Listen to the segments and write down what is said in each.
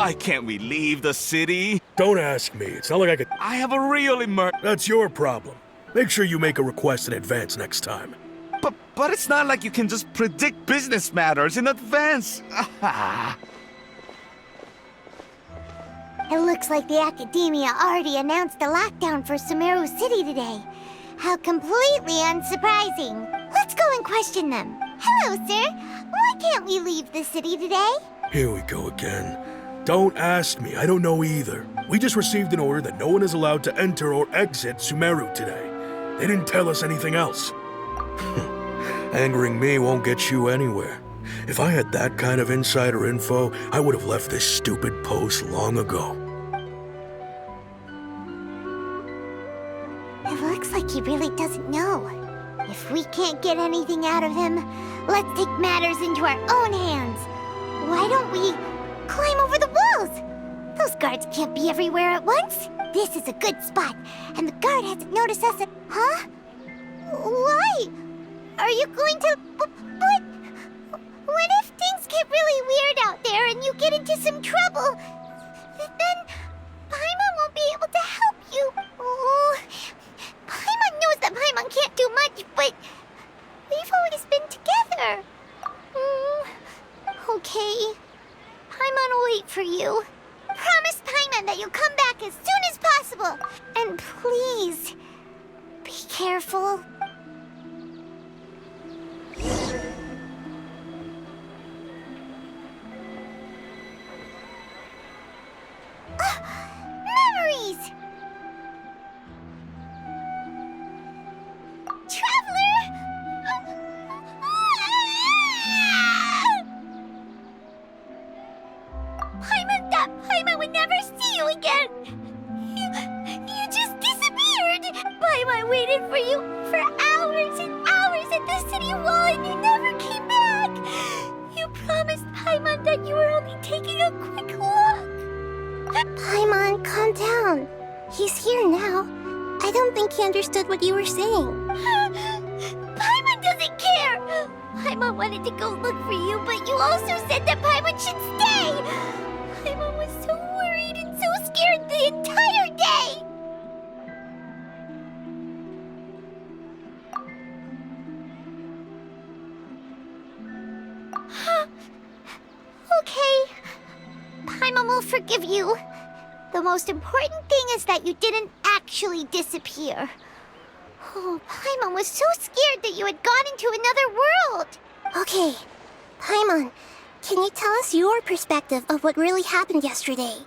Why can't we leave the city? Don't ask me. It's not like I could... I have a real That's your problem. Make sure you make a request in advance next time. But it's not like you can just predict business matters in advance. It looks like the Academia already announced a lockdown for Sumeru City today. How completely unsurprising. Let's go and question them. Hello, sir. Why can't we leave the city today? Here we go again. Don't ask me. I don't know either. We just received an order that no one is allowed to enter or exit Sumeru today. They didn't tell us anything else. Angering me won't get you anywhere. If I had that kind of insider info, I would have left this stupid post long ago. It looks like he really doesn't know. If we can't get anything out of him, let's take matters into our own hands. Why don't we climb over the walls? Those guards can't be everywhere at once. This is a good spot, and the guard hasn't noticed us at... Huh? Why? Are you going to... But... What if things get really weird out there and you get into some trouble? Then Paimon won't be able to help you. Oh, Paimon knows that Paimon can't do much, but we've always been together. Okay. Paimon will wait for you. Promise Paimon that you'll come back as soon as possible. And please, be careful. Memories! Traveler! Paimon would never see you again! You just disappeared! Paimon waited for you for hours and hours at the city wall and you never came back! You promised Paimon that you were only taking a quick walk! Paimon, calm down. He's here now. I don't think he understood what you were saying. Paimon doesn't care! Paimon wanted to go look for you, but you also said that Paimon should stay! Paimon was so worried and so scared the entire day! Okay. Paimon will forgive you. The most important thing is that you didn't actually disappear. Oh, Paimon was so scared that you had gone into another world. Okay, Paimon, can you tell us your perspective of what really happened yesterday?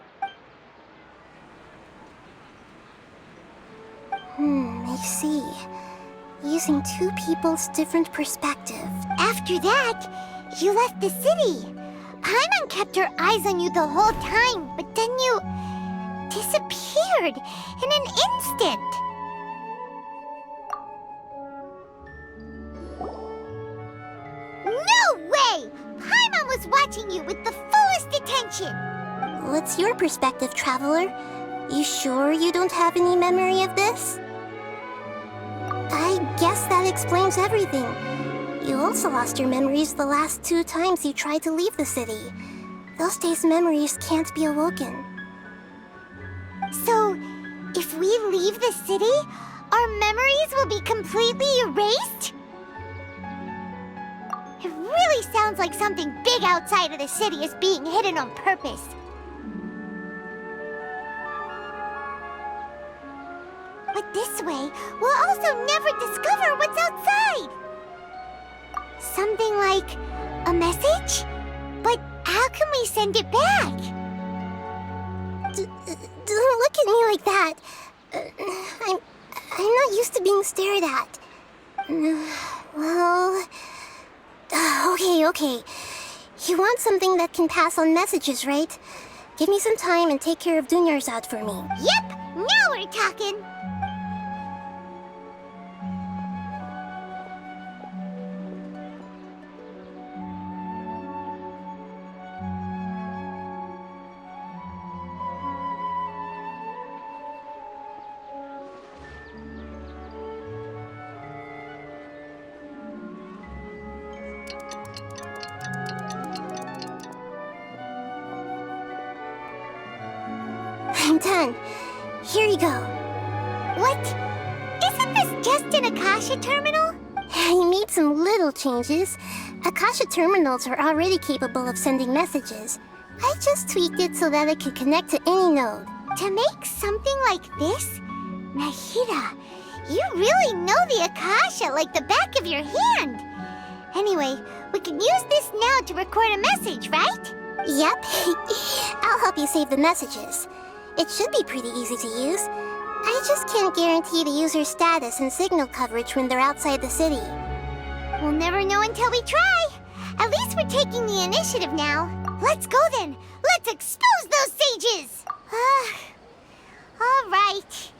I see. Using two people's different perspectives. After that, you left the city. Paimon kept her eyes on you the whole time, but then you disappeared in an instant. No way! Paimon was watching you with the fullest attention. What's your perspective, Traveler? You sure you don't have any memory of this? I guess that explains everything. You also lost your memories the last 2 times you tried to leave the city. Those days' memories can't be awoken. So, if we leave the city, our memories will be completely erased? It really sounds like something big outside of the city is being hidden on purpose. But this way, we'll also never discover what's outside. Something like a message? But how can we send it back? Don't look at me like that. I'm not used to being stared at. Well... Okay. You want something that can pass on messages, right? Give me some time and take care of Dunyarzad for me. Yep! Now we're talking! I'm done. Here you go. What? Isn't this just an Akasha terminal? I made some little changes. Akasha terminals are already capable of sending messages. I just tweaked it so that it could connect to any node. To make something like this? Nahida, you really know the Akasha like the back of your hand. Anyway, we can use this now to record a message, right? Yep. I'll help you save the messages. It should be pretty easy to use. I just can't guarantee the user's status and signal coverage when they're outside the city. We'll never know until we try. At least we're taking the initiative now. Let's go then. Let's expose those sages. All right.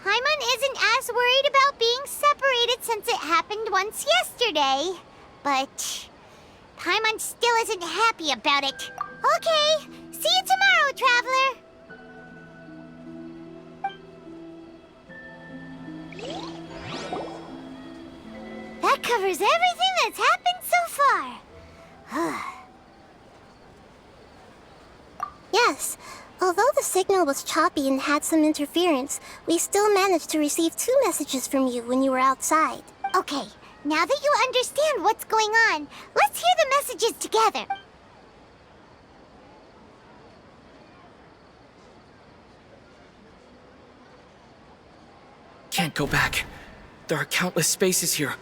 Paimon isn't as worried about being separated since it happened once yesterday. But Paimon still isn't happy about it. Okay, see you tomorrow, Traveler. That covers everything that's happened so far. Yes, although the signal was choppy and had some interference, we still managed to receive 2 messages from you when you were outside. Okay, now that you understand what's going on, let's hear the messages together. Can't go back. There are countless spaces here.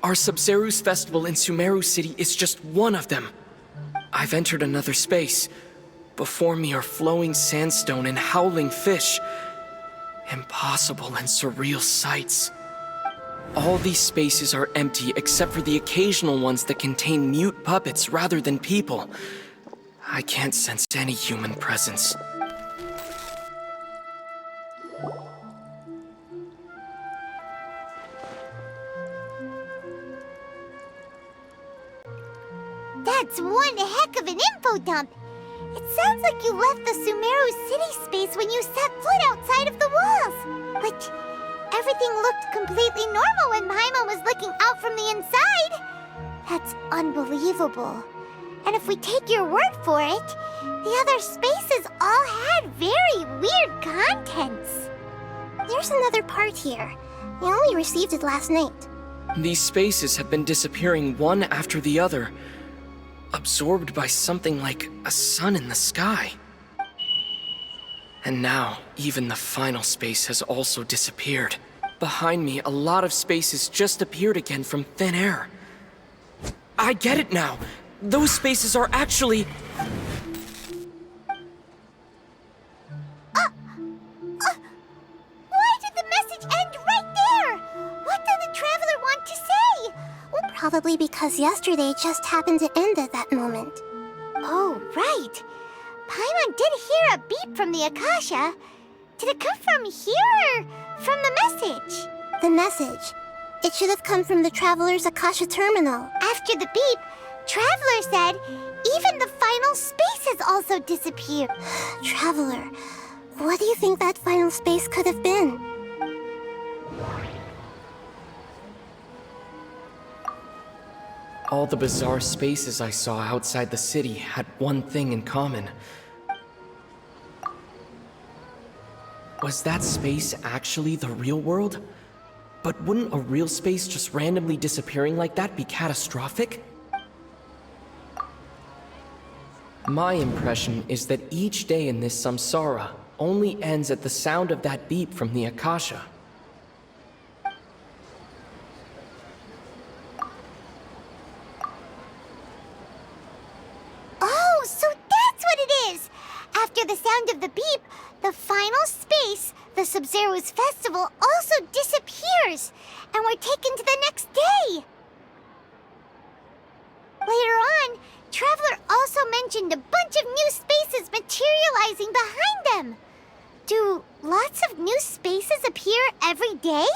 Our Sub-Zeru's festival in Sumeru City is just one of them. I've entered another space. Before me are flowing sandstone and howling fish. Impossible and surreal sights. All these spaces are empty except for the occasional ones that contain mute puppets rather than people. I can't sense any human presence. That's one heck of an info dump. It sounds like you left the Sumeru city space when you set foot outside of the walls. But everything looked completely normal when Paimon was looking out from the inside. That's unbelievable. And if we take your word for it, the other spaces all had very weird contents. There's another part here. We only received it last night. These spaces have been disappearing one after the other, absorbed by something like a sun in the sky. And now, even the final space has also disappeared. Behind me, a lot of spaces just appeared again from thin air. I get it now! Those spaces are actually... Why did the message end right there? What did the Traveler want to say? Well, probably because yesterday just happened to end at that moment. Oh, right. Paimon did hear a beep from the Akasha. Did it come from here or from the message? The message. It should have come from the Traveler's Akasha terminal. After the beep, Traveler said even the final spaces also disappeared. Traveler, what do you think that final space could have been? All the bizarre spaces I saw outside the city had one thing in common. Was that space actually the real world? But wouldn't a real space just randomly disappearing like that be catastrophic? My impression is that each day in this samsara only ends at the sound of that beep from the Akasha. Oh, so that's what it is! After the sound of the beep, the final space, the Sub-Zeru's festival, also disappears, and we're taken to the next day! Later on, Traveler also mentioned a bunch of new spaces materializing behind them. Do lots of new spaces appear every day?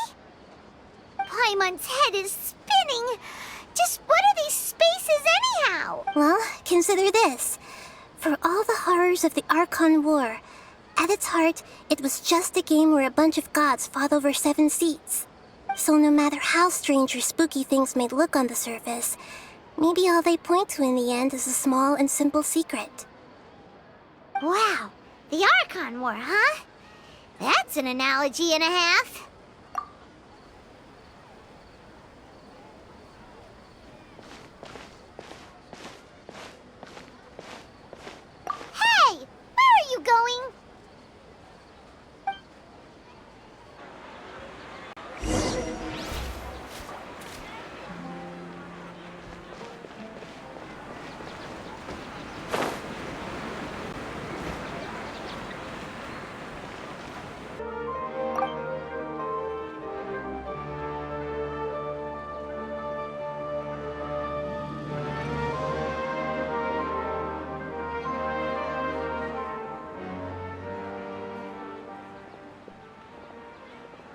Paimon's head is spinning. Just what are these spaces anyhow? Well, consider this. For all the horrors of the Archon War, at its heart, it was just a game where a bunch of gods fought over 7 seats. So no matter how strange or spooky things may look on the surface, maybe all they point to in the end is a small and simple secret. Wow, The Archon War, huh? That's an analogy and a half. Hey! Where are you going?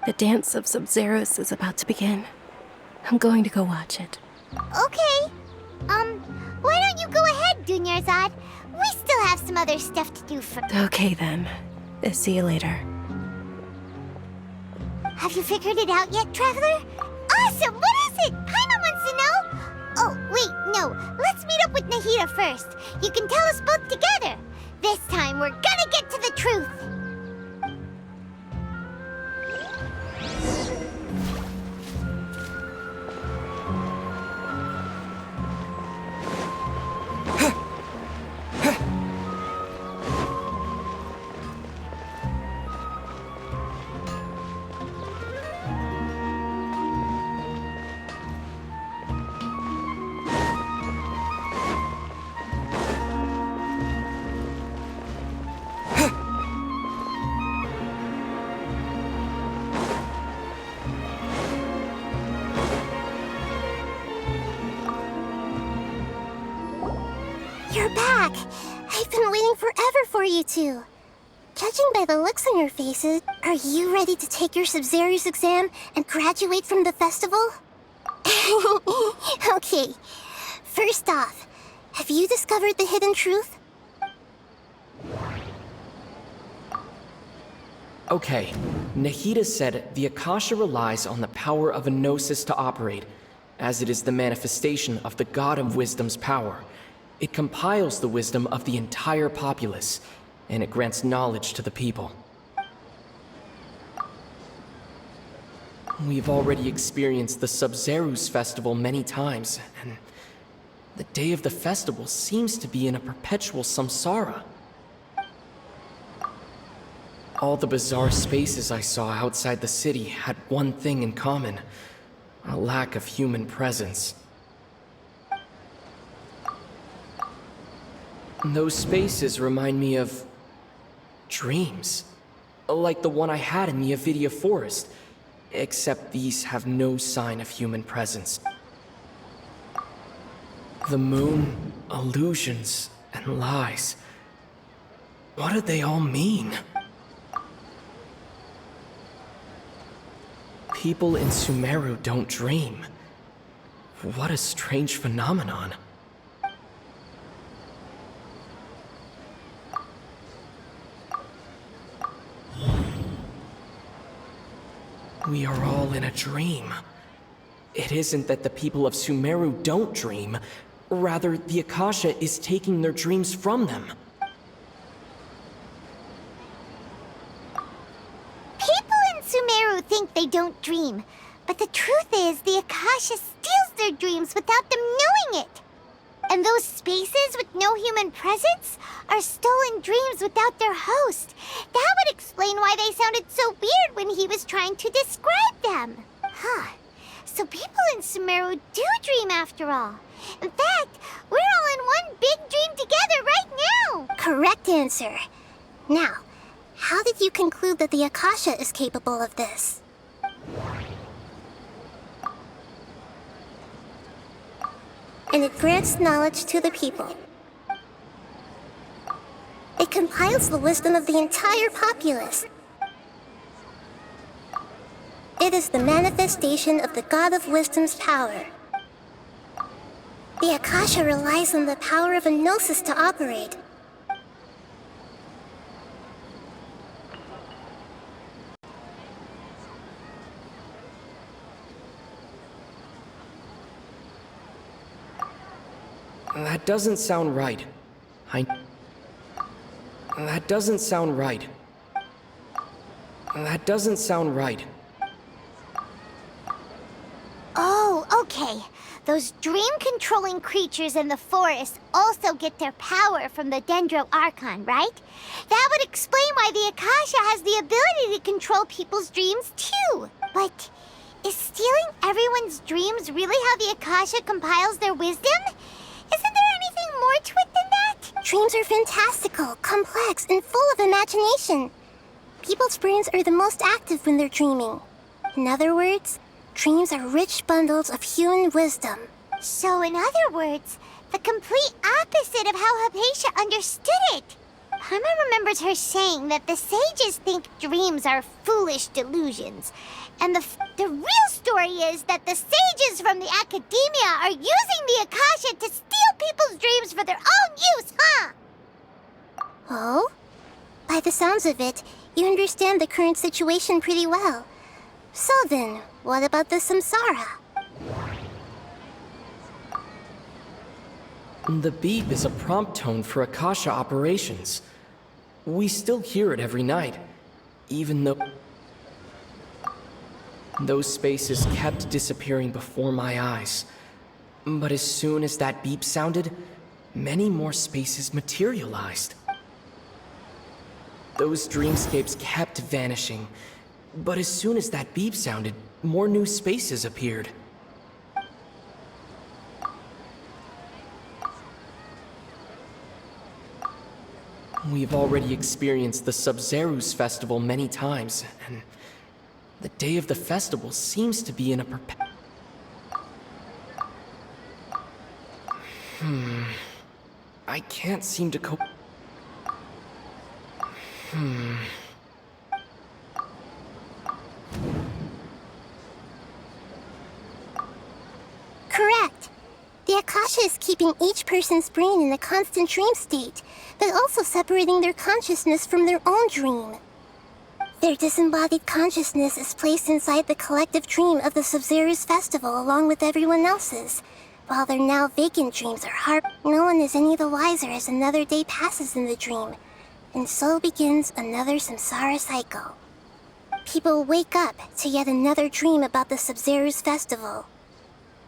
The dance of Sub-Zeros is about to begin. I'm going to go watch it. Okay. Why don't you go ahead, Dunyarzad? We still have some other stuff to do first. Okay then. See you later. Have you figured it out yet, Traveler? Awesome! What is it? Paimon wants to know! Oh, wait, no. Let's meet up with Nahida first. You can tell us both together. This time, we're gonna get to the truth. You're back! I've been waiting forever for you two. Judging by the looks on your faces, are you ready to take your Sub-Zero's exam and graduate from the festival? Okay, first off, have you discovered the hidden truth? Okay, Nahida said the Akasha relies on the power of a Gnosis to operate, as it is the manifestation of the God of Wisdom's power. It compiles the wisdom of the entire populace, and it grants knowledge to the people. We've already experienced the Sub-Zero's festival many times, and the day of the festival seems to be in a perpetual samsara. All the bizarre spaces I saw outside the city had one thing in common: a lack of human presence. Those spaces remind me of dreams, like the one I had in the Avidia Forest, except these have no sign of human presence. The moon, illusions, and lies. What do they all mean? People in Sumeru don't dream. What a strange phenomenon. We are all in a dream. It isn't that the people of Sumeru don't dream. Rather, the Akasha is taking their dreams from them. People in Sumeru think they don't dream, but the truth is the Akasha steals their dreams without them knowing it. And those spaces with no human presence are stolen dreams without their host. That would explain why they sounded so weird when he was trying to describe them. Huh. So people in Sumeru do dream after all. In fact, we're all in one big dream together right now. Correct answer. Now, how did you conclude that the Akasha is capable of this? And it grants knowledge to the people. It compiles the wisdom of the entire populace. It is the manifestation of the God of Wisdom's power. The Akasha relies on the power of a Gnosis to operate. That doesn't sound right. That doesn't sound right. That doesn't sound right. Oh, okay. Those dream-controlling creatures in the forest also get their power from the Dendro Archon, right? That would explain why the Akasha has the ability to control people's dreams, too. But is stealing everyone's dreams really how the Akasha compiles their wisdom? Isn't there anything more to it than that? Dreams are fantastical, complex, and full of imagination. People's brains are the most active when they're dreaming. In other words, dreams are rich bundles of human wisdom. So, in other words, the complete opposite of how Hypatia understood it. Paimon remembers her saying that the sages think dreams are foolish delusions. And the real story is that the sages from the academia are using the Akasha to steal people's dreams for their own use, huh? Oh? By the sounds of it, you understand the current situation pretty well. So then, what about the Samsara? The beep is a prompt tone for Akasha operations. We still hear it every night, even though those spaces kept disappearing before my eyes. But as soon as that beep sounded, many more spaces materialized. Those dreamscapes kept vanishing, but as soon as that beep sounded, more new spaces appeared. We've already experienced the Sub-Zerus festival many times, and the day of the festival seems to be in a I can't seem to cope. Correct. The Akasha is keeping each person's brain in a constant dream state, but also separating their consciousness from their own dream. Their disembodied consciousness is placed inside the collective dream of the Sub-Zerus festival along with everyone else's, while their now vacant dreams are no one is any the wiser as another day passes in the dream, and so begins another samsara cycle. People wake up to yet another dream about the Sub-Zerus festival.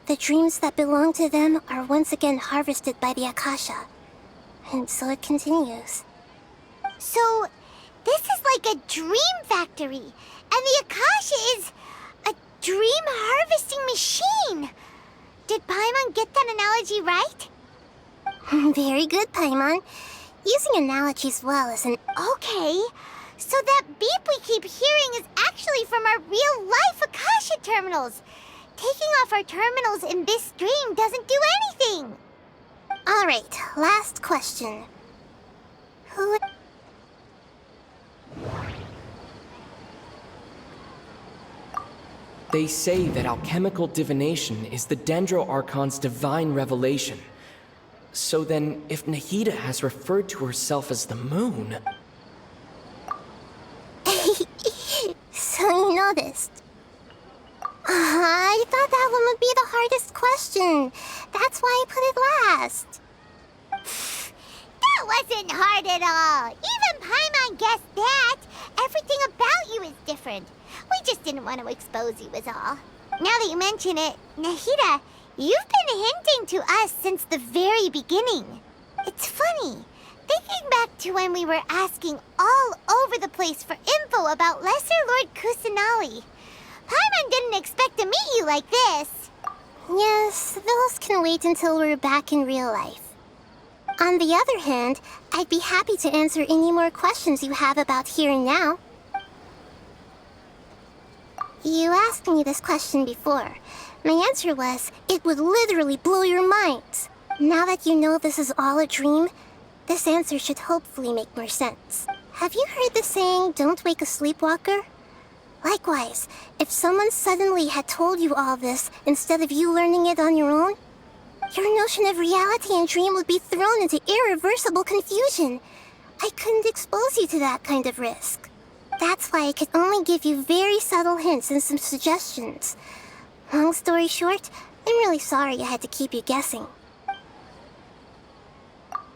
The dreams that belong to them are once again harvested by the Akasha, and so it continues. So, this is like a dream factory, and the Akasha is a dream harvesting machine. Did Paimon get that analogy right? Very good, Paimon. Using analogies well is an... Okay, so that beep we keep hearing is actually from our real-life Akasha terminals. Taking off our terminals in this dream doesn't do anything. Alright, last question. Who... They say that alchemical divination is the Dendro Archon's divine revelation. So then, if Nahida has referred to herself as the moon... So you noticed. I thought that one would be the hardest question. That's why I put it last. That wasn't hard at all. Even Paimon guessed that. Everything about you is different. We just didn't want to expose you, is all. Now that you mention it, Nahida, you've been hinting to us since the very beginning. It's funny. Thinking back to when we were asking all over the place for info about Lesser Lord Kusanali. Paimon didn't expect to meet you like this. Yes, those can wait until we're back in real life. On the other hand, I'd be happy to answer any more questions you have about here and now. You asked me this question before. My answer was, it would literally blow your minds. Now that you know this is all a dream, this answer should hopefully make more sense. Have you heard the saying, don't wake a sleepwalker? Likewise, if someone suddenly had told you all this instead of you learning it on your own, your notion of reality and dream would be thrown into irreversible confusion. I couldn't expose you to that kind of risk. That's why I could only give you very subtle hints and some suggestions. Long story short, I'm really sorry I had to keep you guessing.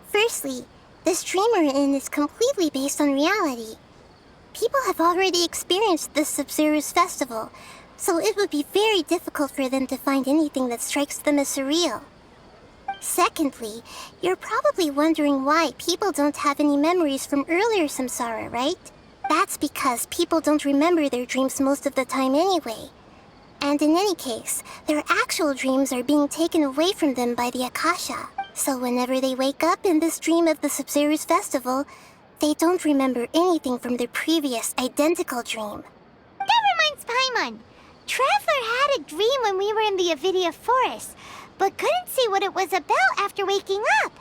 Firstly, This dream we're in is completely based on reality. People have already experienced this Sabzeruz festival, so it would be very difficult for them to find anything that strikes them as surreal. Secondly, you're probably wondering why people don't have any memories from earlier samsara, right? That's because people don't remember their dreams most of the time anyway. And in any case, their actual dreams are being taken away from them by the Akasha. So whenever they wake up in this dream of the Sabzeruz festival, they don't remember anything from their previous identical dream. That reminds Paimon. Traveler had a dream when we were in the Avidia forest, but couldn't see what it was about after waking up.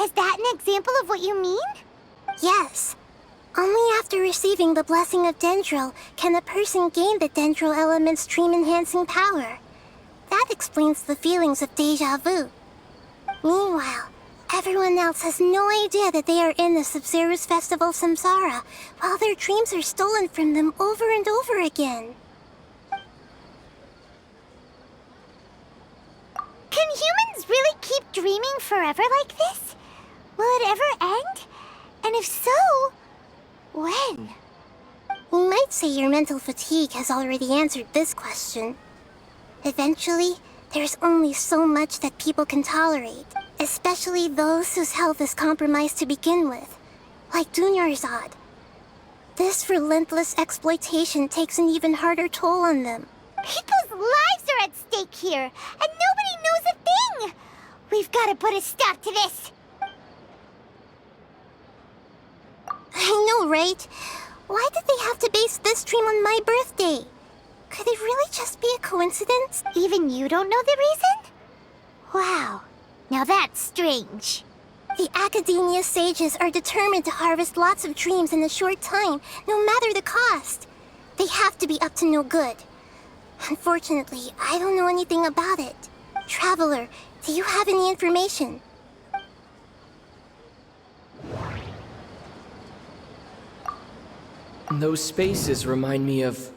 Is that an example of what you mean? Yes. Only after receiving the blessing of Dendril can a person gain the Dendril element's dream-enhancing power. That explains the feelings of deja vu. Meanwhile, everyone else has no idea that they are in the Sabzeruz Festival Samsara, while their dreams are stolen from them over and over again. Can humans really keep dreaming forever like this? Will it ever end? And if so, when? You might say your mental fatigue has already answered this question. Eventually, there's only so much that people can tolerate, especially those whose health is compromised to begin with, like Dunyarzad. This relentless exploitation takes an even harder toll on them. People's lives are at stake here, and nobody knows a thing! We've got to put a stop to this! I know, right? Why did they have to base this dream on my birthday? Could it really just be a coincidence? Even you don't know the reason? Wow, now that's strange. The Academia sages are determined to harvest lots of dreams in a short time, no matter the cost. They have to be up to no good. Unfortunately, I don't know anything about it. Traveler, do you have any information? Those spaces remind me of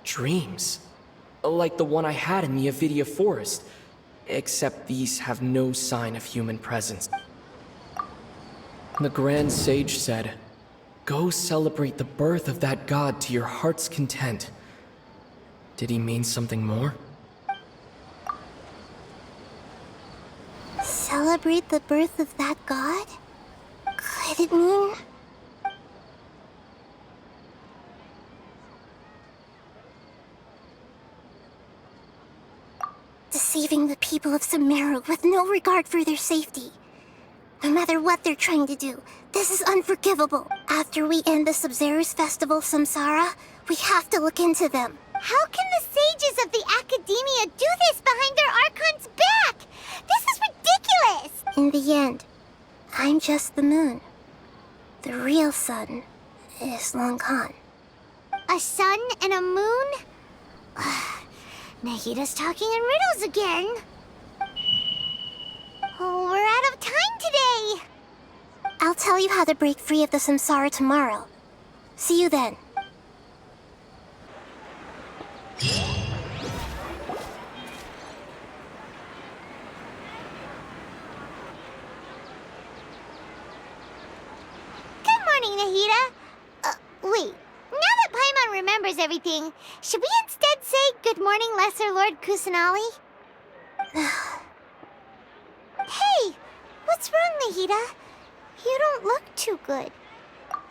dreams. Like the one I had in the Avidia forest. Except these have no sign of human presence. The Grand Sage said, "Go celebrate the birth of that god to your heart's content." Did he mean something more? Celebrate the birth of that god? Could it mean... deceiving the people of Sumeru with no regard for their safety? No matter what they're trying to do, this is unforgivable. After we end the Sabzeruz Festival Samsara, we have to look into them. How can the sages of the Academia do this behind their Archon's back? This is ridiculous! In the end, I'm just the moon. The real sun is long gone. A sun and a moon? Nahida's talking in riddles again. Oh, we're out of time today. I'll tell you how to break free of the samsara tomorrow. See you then. Good morning, Nahida. Wait. Now that Paimon remembers everything, should we instead say good morning, Lesser Lord Kusanali? Hey, what's wrong, Nahida? You don't look too good.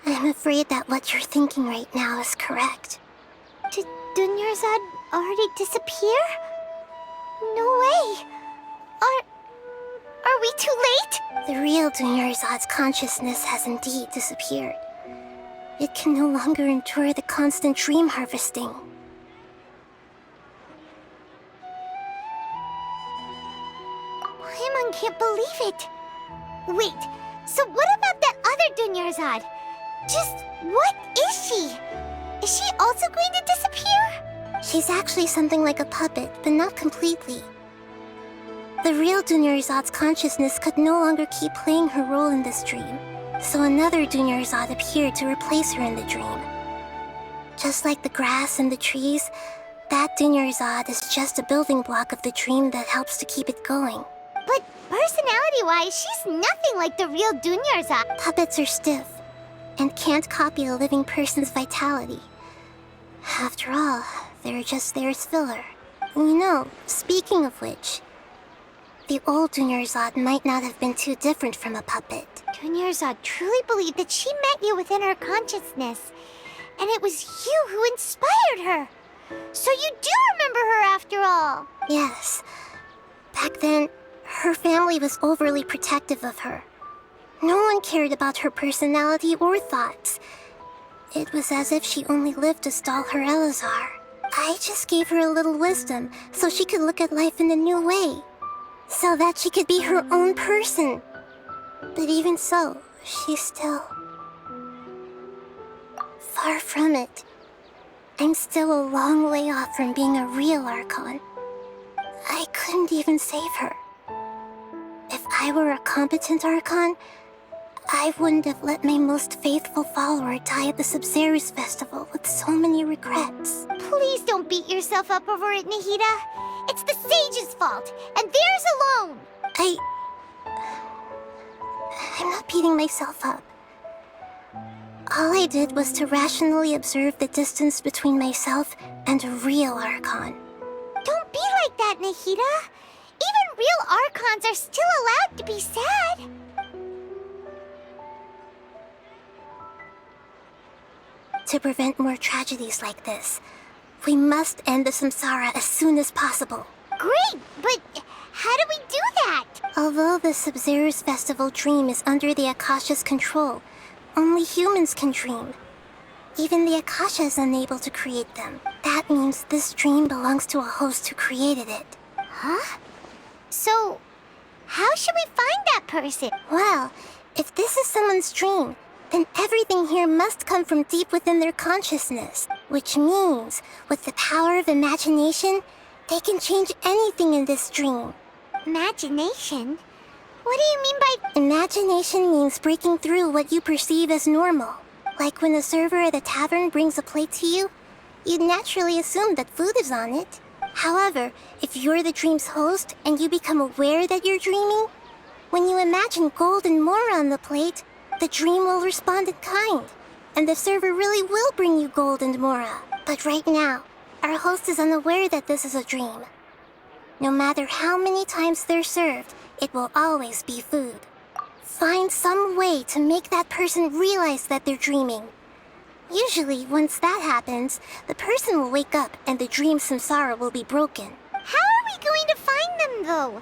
I'm afraid that what you're thinking right now is correct. Did Dunyarzad already disappear? No way. Are we too late? The real Dunyarzad's consciousness has indeed disappeared. It can no longer endure the constant dream harvesting. Paimon can't believe it. Wait, so what about that other Dunyarzad? Just what is she? Is she also going to disappear? She's actually something like a puppet, but not completely. The real Dunyarzad's consciousness could no longer keep playing her role in this dream, so another Dunyarzad appeared to replace her in the dream. Just like the grass and the trees, that Dunyarzad is just a building block of the dream that helps to keep it going. But Personality-wise, she's nothing like the real Dunyarzad. Puppets are stiff and can't copy a living person's vitality. After all, they're just there as filler. You know, speaking of which, the old Dunyarzad might not have been too different from a puppet. Dunyarzad truly believed that she met you within her consciousness, and it was you who inspired her. So you do remember her after all. Yes. Back then, her family was overly protective of her. No one cared about her personality or thoughts. It was as if she only lived to stall her Elazar. I just gave her a little wisdom so she could look at life in a new way. So that she could be her own person. But even so, she's still... far from it. I'm still a long way off from being a real Archon. I couldn't even save her. If I were a competent Archon, I wouldn't have let my most faithful follower die at the Sabzeruz festival with so many regrets. Please don't beat yourself up over it, Nahida. It's the sage's fault, and theirs alone. I'm not beating myself up. All I did was to rationally observe the distance between myself and a real Archon. Don't be like that, Nahida. Even real Archons are still allowed to be sad. To prevent more tragedies like this, we must end the Samsara as soon as possible. Great, but how do we do that? Although the Sabzeruz festival dream is under the Akasha's control, only humans can dream. Even the Akasha is unable to create them. That means this dream belongs to a host who created it. Huh? So, how should we find that person? Well, if this is someone's dream, then everything here must come from deep within their consciousness. Which means, with the power of imagination, they can change anything in this dream. Imagination? What do you mean by... Imagination means breaking through what you perceive as normal. Like when a server at a tavern brings a plate to you, you'd naturally assume that food is on it. However, if you're the dream's host and you become aware that you're dreaming, when you imagine gold and more on the plate, the dream will respond in kind, and the server really will bring you gold and mora. But right now, our host is unaware that this is a dream. No matter how many times they're served, it will always be food. Find some way to make that person realize that they're dreaming. Usually, once that happens, the person will wake up and the dream samsara will be broken. How are we going to find them, though?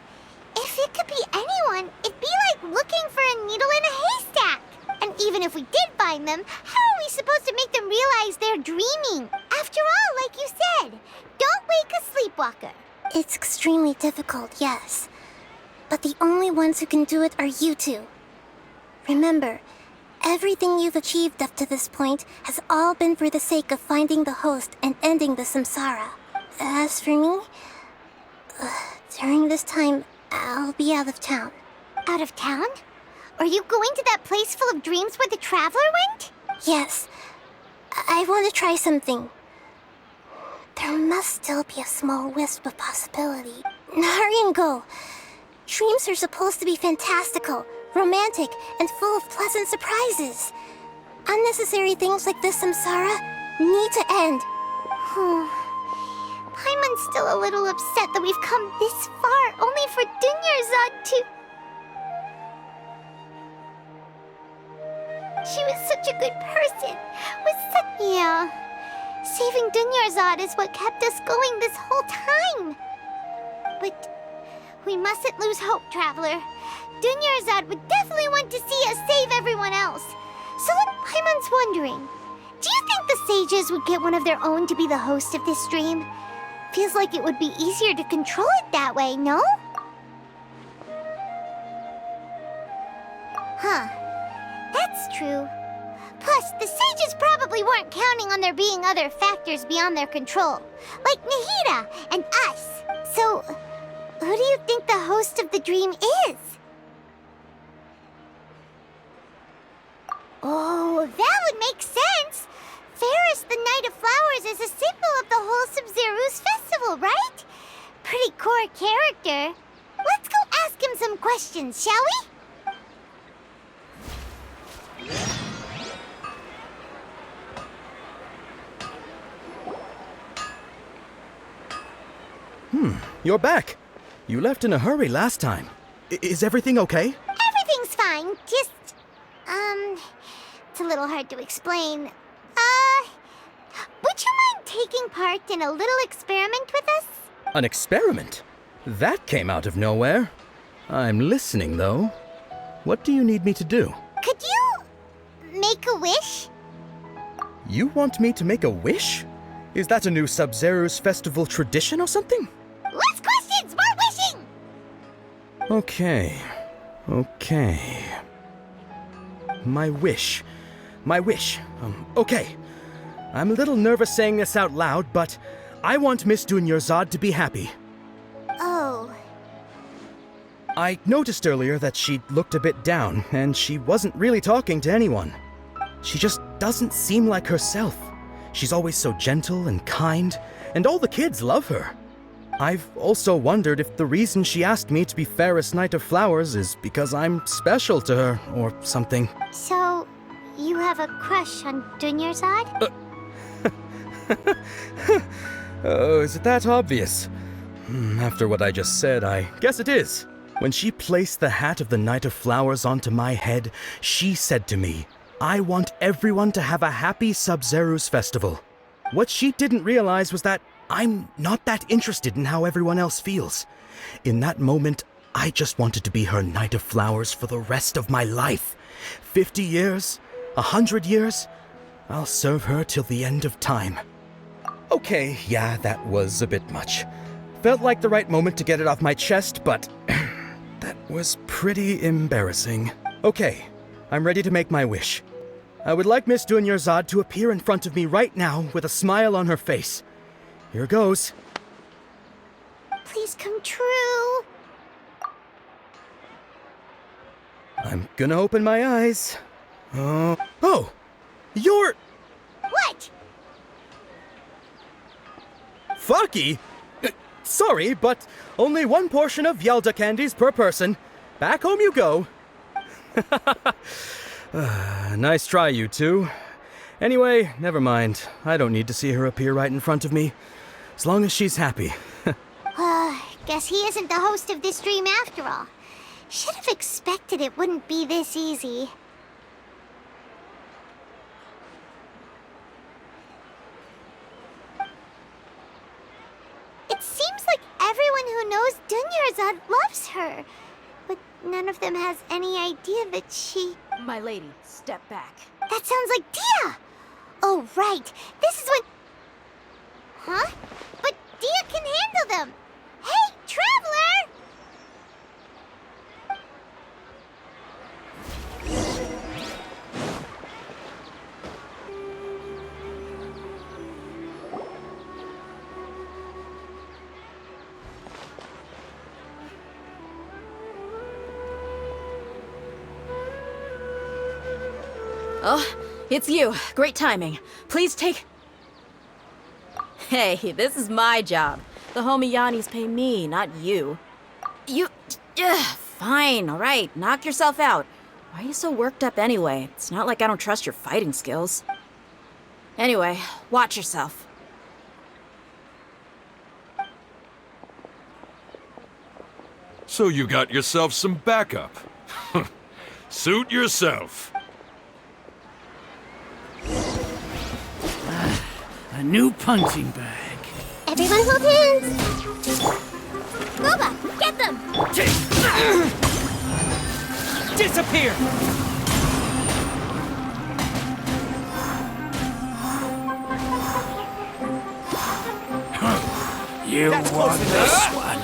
If it could be anyone, it'd be like looking for a needle in a haystack. And even if we did find them, how are we supposed to make them realize they're dreaming? After all, like you said, don't wake a sleepwalker. It's extremely difficult, yes. But the only ones who can do it are you two. Remember, everything you've achieved up to this point has all been for the sake of finding the host and ending the samsara. As for me, during this time, I'll be out of town. Out of town? Are you going to that place full of dreams where the Traveler went? Yes. I want to try something. There must still be a small wisp of possibility. Hurry and go. Dreams are supposed to be fantastical, romantic, and full of pleasant surprises. Unnecessary things like this samsara need to end. Paimon's still a little upset that we've come this far only for Dunyarzad to... She was such a good person. Yeah. Saving Dunyarzad is what kept us going this whole time. But we mustn't lose hope, Traveler. Dunyarzad would definitely want to see us save everyone else. So what Paimon's wondering, do you think the sages would get one of their own to be the host of this stream? Feels like it would be easier to control it that way, no? Huh. That's true. Plus, the sages probably weren't counting on there being other factors beyond their control, like Nahida and us. So, who do you think the host of the dream is? Oh, that would make sense. Faris, the Knight of Flowers, is a symbol of the whole Sabzeruz festival, right? Pretty core character. Let's go ask ask him some questions, shall we? You're back. You left in a hurry last time. Is everything okay? Everything's fine. Just, it's a little hard to explain. Would you mind taking part in a little experiment with us? An experiment? That came out of nowhere. I'm listening, though. What do you need me to do? Could you make a wish? You want me to make a wish? Is that a new Sub-Zero's festival tradition or something? Less questions, more wishing! Okay. My wish. Okay. I'm a little nervous saying this out loud, but I want Miss Dunyarzad to be happy. Oh, I noticed earlier that she looked a bit down, and she wasn't really talking to anyone. She just doesn't seem like herself. She's always so gentle and kind, and all the kids love her. I've also wondered if the reason she asked me to be Fairest Knight of Flowers is because I'm special to her, or something. so you have a crush on Dunyarzad? Oh, is it that obvious? After what I just said, I guess it is. When she placed the hat of the Knight of Flowers onto my head, she said to me, I want everyone to have a happy Sub-Zero's festival. What she didn't realize was that I'm not that interested in how everyone else feels. In that moment, I just wanted to be her Knight of Flowers for the rest of my life. 50 years? 100 years? I'll serve her till the end of time. Okay, yeah, that was a bit much. Felt like the right moment to get it off my chest, but that was pretty embarrassing. Okay, I'm ready to make my wish. I would like Miss Dunyarzad to appear in front of me right now with a smile on her face. Here goes. Please come true. I'm gonna open my eyes. Oh! You're... What? Fucky? Sorry, but only one portion of Yelda candies per person. Back home you go. Nice try, you two. Anyway, never mind. I don't need to see her appear right in front of me. As long as she's happy. Guess he isn't the host of this dream after all. Should have expected it wouldn't be this easy. It seems like everyone who knows Dunyarzad loves her, but none of them has any idea that she... My lady, step back. That sounds like Dia! Oh, right. This is when... Huh? But Dia can handle them! Hey, Traveler! Oh, it's you. Great timing. Please take... Hey, this is my job. The homie Yannis pay me, not you. Fine, alright. Knock yourself out. Why are you so worked up anyway? It's not like I don't trust your fighting skills. Anyway, watch yourself. So you got yourself some backup. Suit yourself. A new punching bag. Everyone hold hands. Boba, get them! Disappear! You want this one?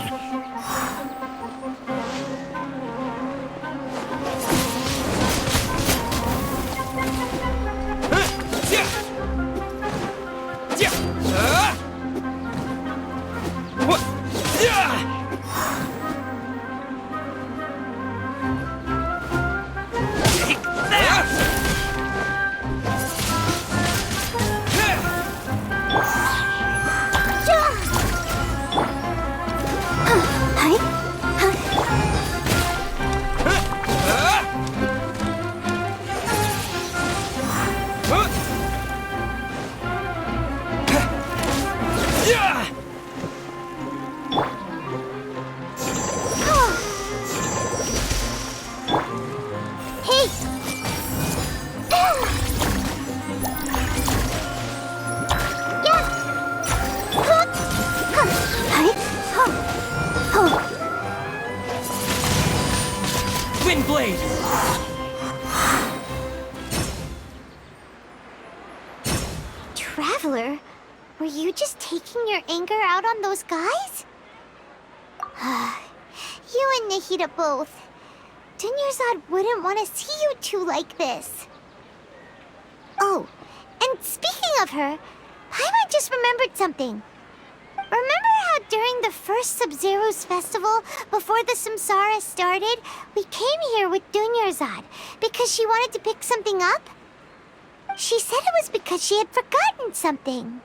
Windblade! Traveler, were you just taking your anger out on those guys? You and Nahida both. Dunyarzad wouldn't want to see you two like this. Oh, and speaking of her, Paimon just remembered something. Remember how during the first Sub-Zero's festival, before the Samsara started, we came here with Dunyarzad because she wanted to pick something up? She said it was because she had forgotten something.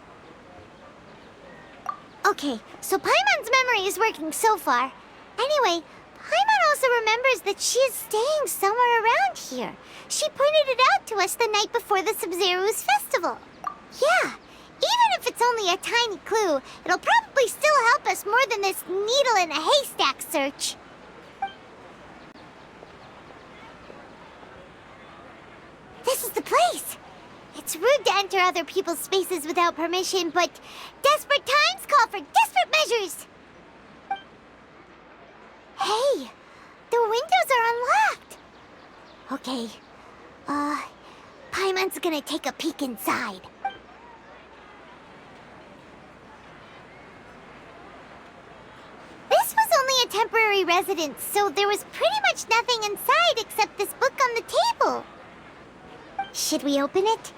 Okay, so Paimon's memory is working so far. Anyway, Paimon also remembers that she is staying somewhere around here. She pointed it out to us the night before the Sub-Zero's festival. Yeah, even if it's only a tiny clue, it'll probably still help us more than this needle in a haystack search. This is the place. It's rude to enter other people's spaces without permission, but desperate times call for desperate measures. Hey, the windows are unlocked. Okay, Paimon's gonna take a peek inside. This was only a temporary residence, so there was pretty much nothing inside except this book on the table. Should we open it?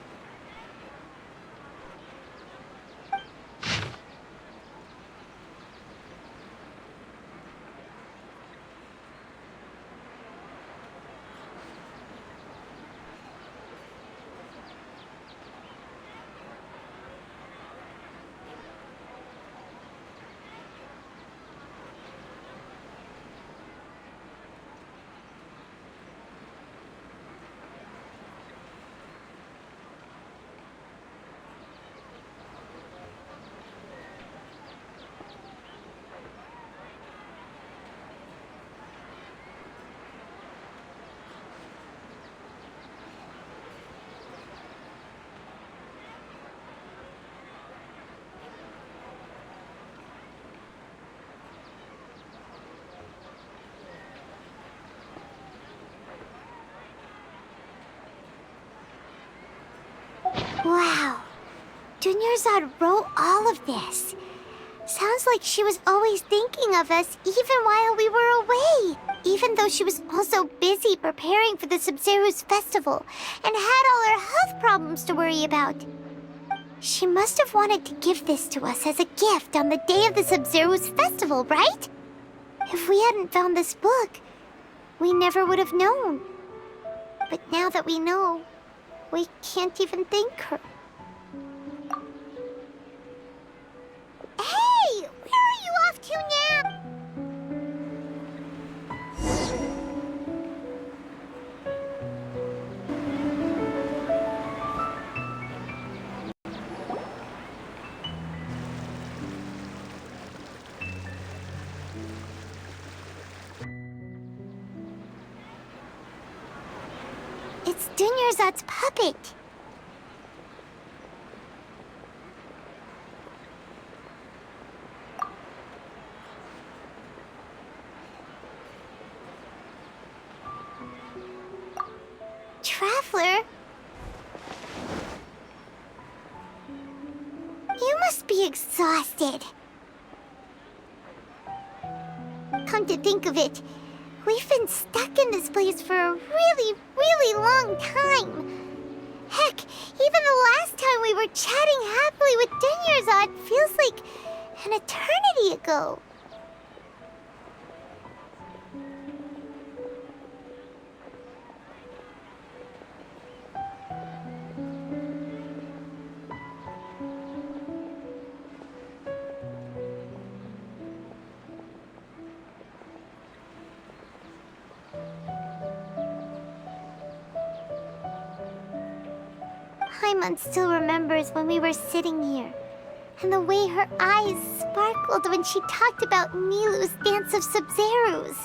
Wow. Dunyarzad wrote all of this. Sounds like she was always thinking of us even while we were away. Even though she was also busy preparing for the Sub-Zero's festival and had all her health problems to worry about. She must have wanted to give this to us as a gift on the day of the Sub-Zero's festival, right? If we hadn't found this book, we never would have known. But now that we know, we can't even thank her. Hey! Where are you off to now? It's Dunyarzad's puppet. Traveler? You must be exhausted. Come to think of it, we've been stuck in this place for a really long time. Heck, even the last time we were chatting happily with Dunyarzad feels like an eternity ago. Paimon still remembers when we were sitting here, and the way her eyes sparkled when she talked about Nilou's Dance of Sub-Zeros.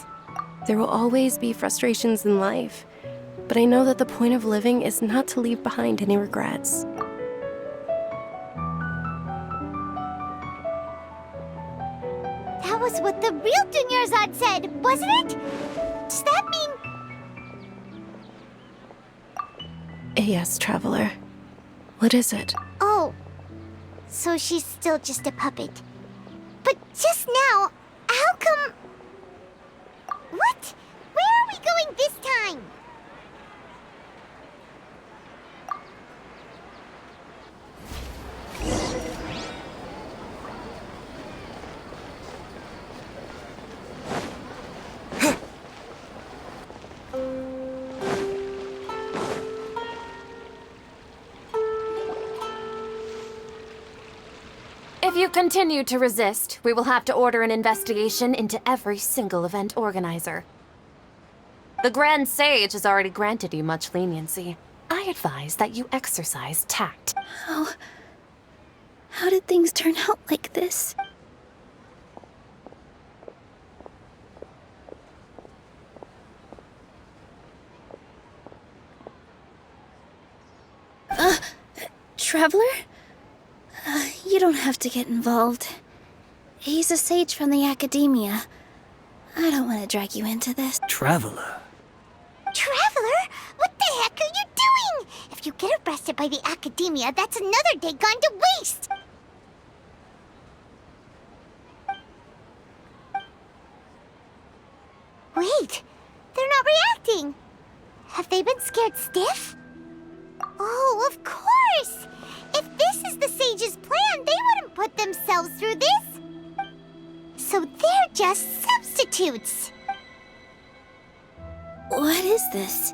There will always be frustrations in life, but I know that the point of living is not to leave behind any regrets. That was what the real Dunyarzad said, wasn't it? Does that mean Yes, Traveler. What is it? Oh, so she's still just a puppet. But just now, how come... What? Where are we going this time? If you continue to resist, we will have to order an investigation into every single event organizer. The Grand Sage has already granted you much leniency. I advise that you exercise tact. How did things turn out like this? Traveler? You don't have to get involved. He's a sage from the Academia. I don't want to drag you into this. Traveler. Traveler? What the heck are you doing? If you get arrested by the Academia, that's another day gone to waste! Wait, they're not reacting. Have they been scared stiff? Oh, of course! If this is the Sage's plan, they wouldn't put themselves through this. So they're just substitutes. What is this?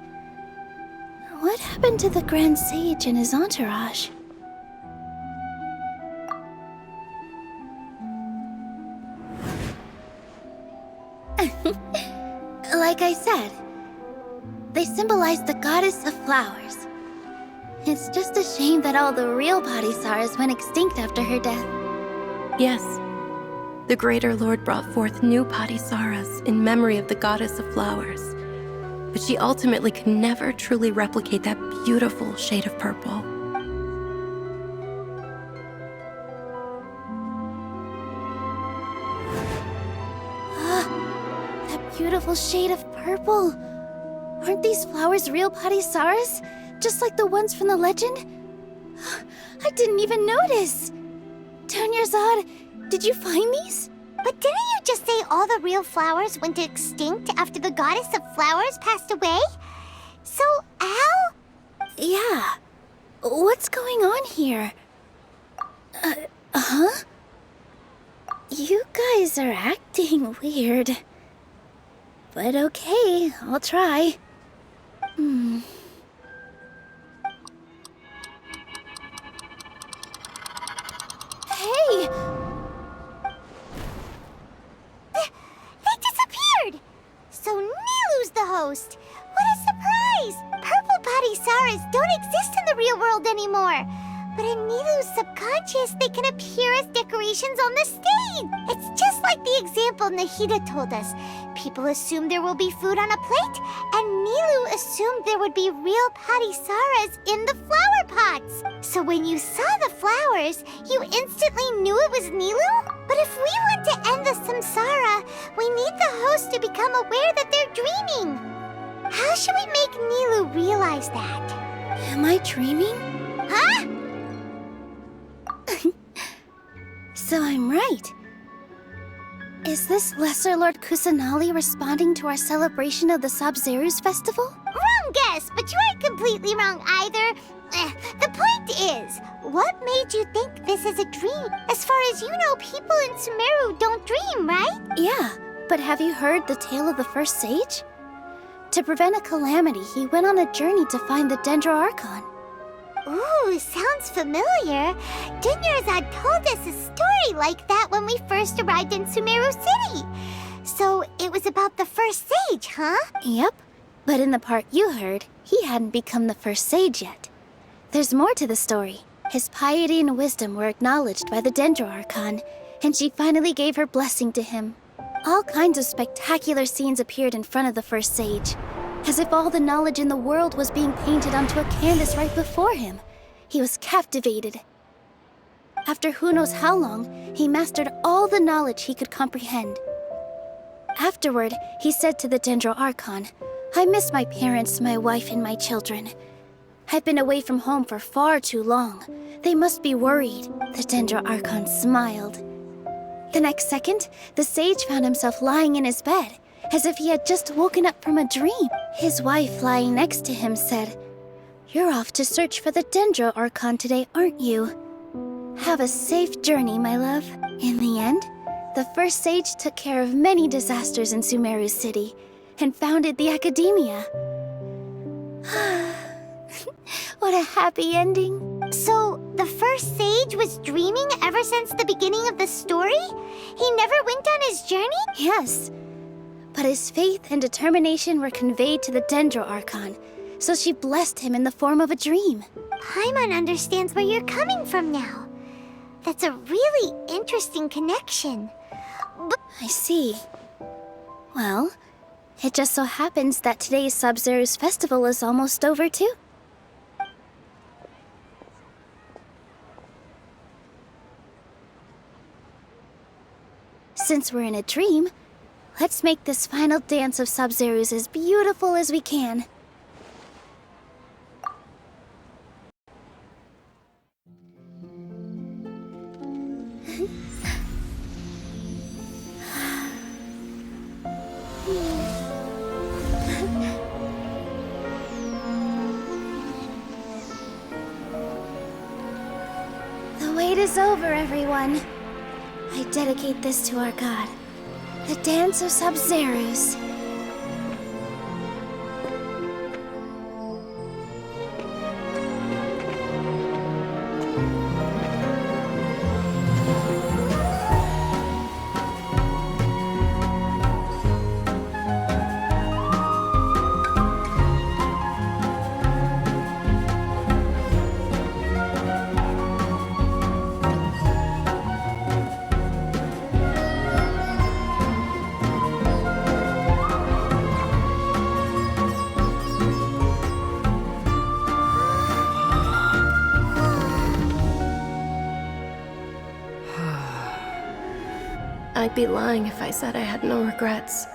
What happened to the Grand Sage and his entourage? Like I said, they symbolize the goddess of flowers. It's just a shame that all the real Padisarahs went extinct after her death. Yes. The Greater Lord brought forth new Padisarahs in memory of the goddess of flowers. But she ultimately could never truly replicate that beautiful shade of purple. That beautiful shade of purple. Aren't these flowers real Padisarahs? Just like the ones from the legend? I didn't even notice. Dunyarzad, did you find these? But didn't you just say all the real flowers went extinct after the goddess of flowers passed away? So, how? Yeah. What's going on here? Huh? You guys are acting weird. But okay, I'll try. Hey! They disappeared! So Nilu's the host! What a surprise! Purple Padisarahs don't exist in the real world anymore. But in Nilu's subconscious, they can appear as decorations on the stage. It's just like the example Nahida told us. People assumed there will be food on a plate, and Nilu assumed there would be real Padisarahs in the flower pots. So when you saw the flowers, you instantly knew it was Nilu? But if we want to end the samsara, we need the host to become aware that they're dreaming. How should we make Nilu realize that? Am I dreaming? Huh? So I'm right. Is this Lesser Lord Kusanali responding to our celebration of the Sabzeruz festival? Wrong guess, but you aren't completely wrong either. The point is, what made you think this is a dream? As far as you know, people in Sumeru don't dream, right? Yeah, but have you heard the tale of the first sage? To prevent a calamity, he went on a journey to find the Dendro Archon. Ooh, sounds familiar. Dunyarzad told us a story like that when we first arrived in Sumeru City. So it was about the first sage, huh? Yep, but in the part you heard, he hadn't become the first sage yet. There's more to the story. His piety and wisdom were acknowledged by the Dendro Archon, and she finally gave her blessing to him. All kinds of spectacular scenes appeared in front of the first sage, as if all the knowledge in the world was being painted onto a canvas right before him. He was captivated. After who knows how long, he mastered all the knowledge he could comprehend. Afterward, he said to the Dendro Archon, "I miss my parents, my wife, and my children. I've been away from home for far too long. They must be worried. The Dendro Archon smiled. The next second, the sage found himself lying in his bed, as if he had just woken up from a dream. His wife, lying next to him, said, "You're off to search for the Dendro Archon today, aren't you? Have a safe journey, my love." In the end, the first sage took care of many disasters in Sumeru City and founded the Academia. What a happy ending. So, the first sage was dreaming ever since the beginning of the story? He never went on his journey? Yes. But his faith and determination were conveyed to the Dendro Archon, so she blessed him in the form of a dream. Paimon understands where you're coming from now. That's a really interesting connection. But I see. Well, it just so happens that today's Sabzeruz festival is almost over too. Since we're in a dream, let's make this final dance of Sabzeruz as beautiful as we can. The wait is over, everyone. I dedicate this to our god, the Dance of Sabzeruz. I'd be lying if I said I had no regrets.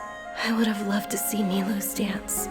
I would have loved to see Nilou's dance.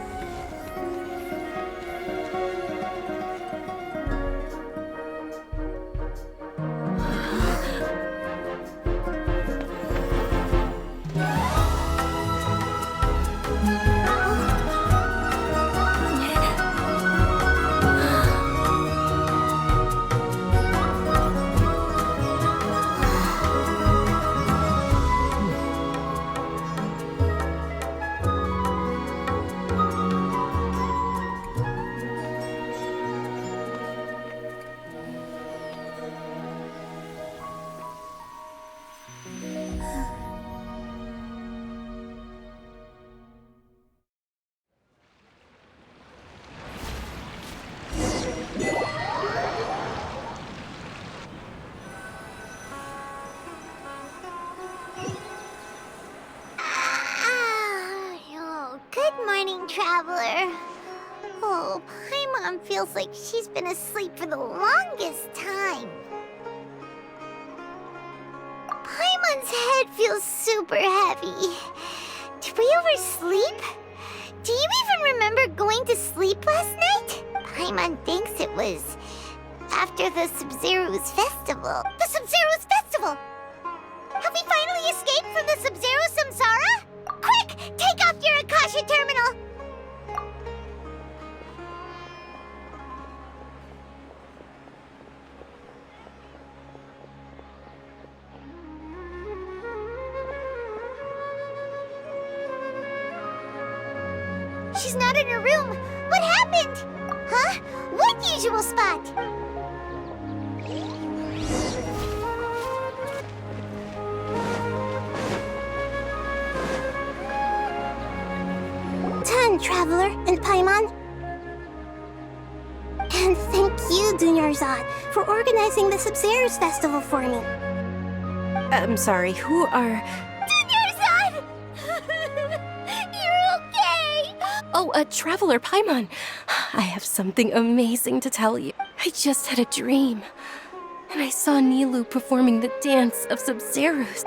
Good morning, traveler. Oh, Paimon feels like she's been asleep for the longest time. Paimon's head feels super heavy. Did we oversleep? Do you even remember going to sleep last night? Paimon thinks it was after the Sabzeruz festival. The Sabzeruz festival! Have we finally escaped from the Sabzeruz samsara? Quick! Take off your Akasha terminal! She's not in her room. What happened? Huh? What usual spot? Done, Traveler and Paimon. And thank you, Dunyarzad, for organizing the Sabzeruz festival for me. I'm sorry, who are... Dunyarzad! You're okay! Oh, Traveler Paimon. I have something amazing to tell you. I just had a dream, and I saw Nilou performing the dance of Sabzeruz.